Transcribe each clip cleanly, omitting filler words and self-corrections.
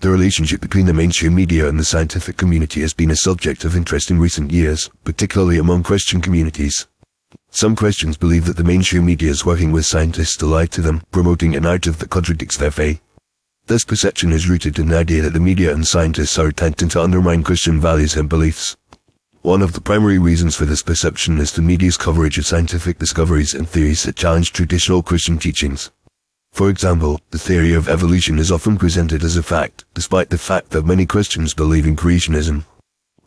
The relationship between the mainstream media and the scientific community has been a subject of interest in recent years, particularly among Christian communities. Some Christians believe that the mainstream media is working with scientists to lie to them, promoting a narrative that contradicts their faith. This perception is rooted in the idea that the media and scientists are attempting to undermine Christian values and beliefs. One of the primary reasons for this perception is the media's coverage of scientific discoveries and theories that challenge traditional Christian teachings. For example, the theory of evolution is often presented as a fact, despite the fact that many Christians believe in creationism.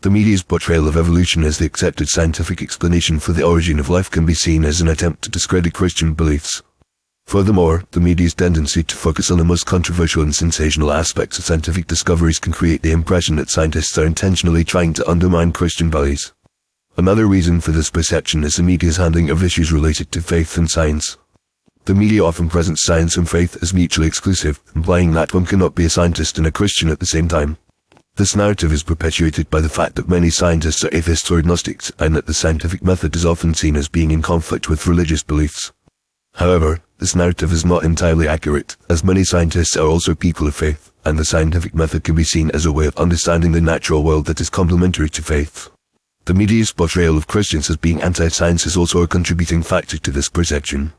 The media's portrayal of evolution as the accepted scientific explanation for the origin of life can be seen as an attempt to discredit Christian beliefs. Furthermore, the media's tendency to focus on the most controversial and sensational aspects of scientific discoveries can create the impression that scientists are intentionally trying to undermine Christian values. Another reason for this perception is the media's handling of issues related to faith and science. The media often presents science and faith as mutually exclusive, implying that one cannot be a scientist and a Christian at the same time. This narrative is perpetuated by the fact that many scientists are atheists or agnostics, and that the scientific method is often seen as being in conflict with religious beliefs. However, this narrative is not entirely accurate, as many scientists are also people of faith, and the scientific method can be seen as a way of understanding the natural world that is complementary to faith. The media's portrayal of Christians as being anti-science is also a contributing factor to this perception.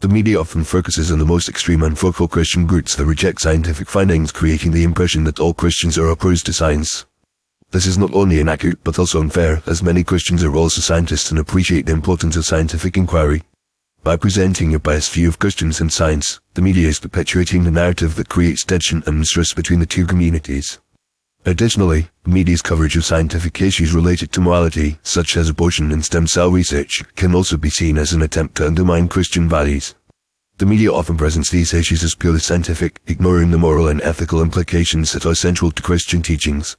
The media often focuses on the most extreme and vocal Christian groups that reject scientific findings, creating the impression that all Christians are opposed to science. This is not only inaccurate but also unfair, as many Christians are also scientists and appreciate the importance of scientific inquiry. By presenting a biased view of Christians and science, the media is perpetuating the narrative that creates tension and mistrust between the two communities. Additionally, the media's coverage of scientific issues related to morality, such as abortion and stem cell research, can also be seen as an attempt to undermine Christian values. The media often presents these issues as purely scientific, ignoring the moral and ethical implications that are central to Christian teachings.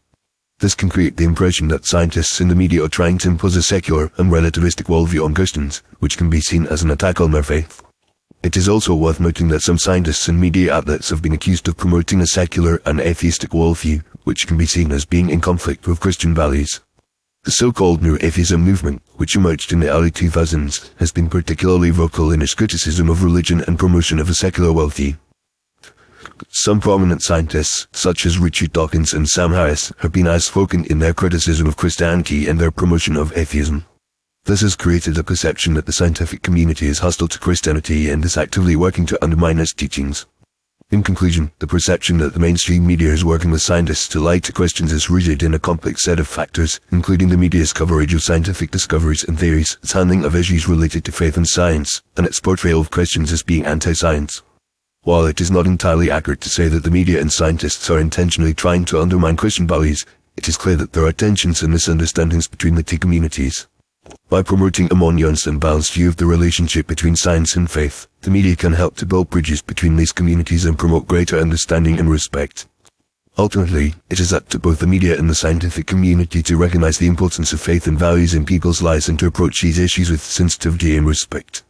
This can create the impression that scientists in the media are trying to impose a secular and relativistic worldview on Christians, which can be seen as an attack on their faith. It is also worth noting that some scientists and media outlets have been accused of promoting a secular and atheistic worldview, which can be seen as being in conflict with Christian values. The so-called New Atheism movement, which emerged in the early 2000s, has been particularly vocal in its criticism of religion and promotion of a secular worldview. Some prominent scientists, such as Richard Dawkins and Sam Harris, have been outspoken in their criticism of Christianity and their promotion of atheism. This has created a perception that the scientific community is hostile to Christianity and is actively working to undermine its teachings. In conclusion, the perception that the mainstream media is working with scientists to lie to Christians is rooted in a complex set of factors, including the media's coverage of scientific discoveries and theories, its handling of issues related to faith and science, and its portrayal of Christians as being anti-science. While it is not entirely accurate to say that the media and scientists are intentionally trying to undermine Christian values, it is clear that there are tensions and misunderstandings between the two communities. By promoting a more nuanced and balanced view of the relationship between science and faith, the media can help to build bridges between these communities and promote greater understanding and respect. Ultimately, it is up to both the media and the scientific community to recognize the importance of faith and values in people's lives and to approach these issues with sensitivity and respect.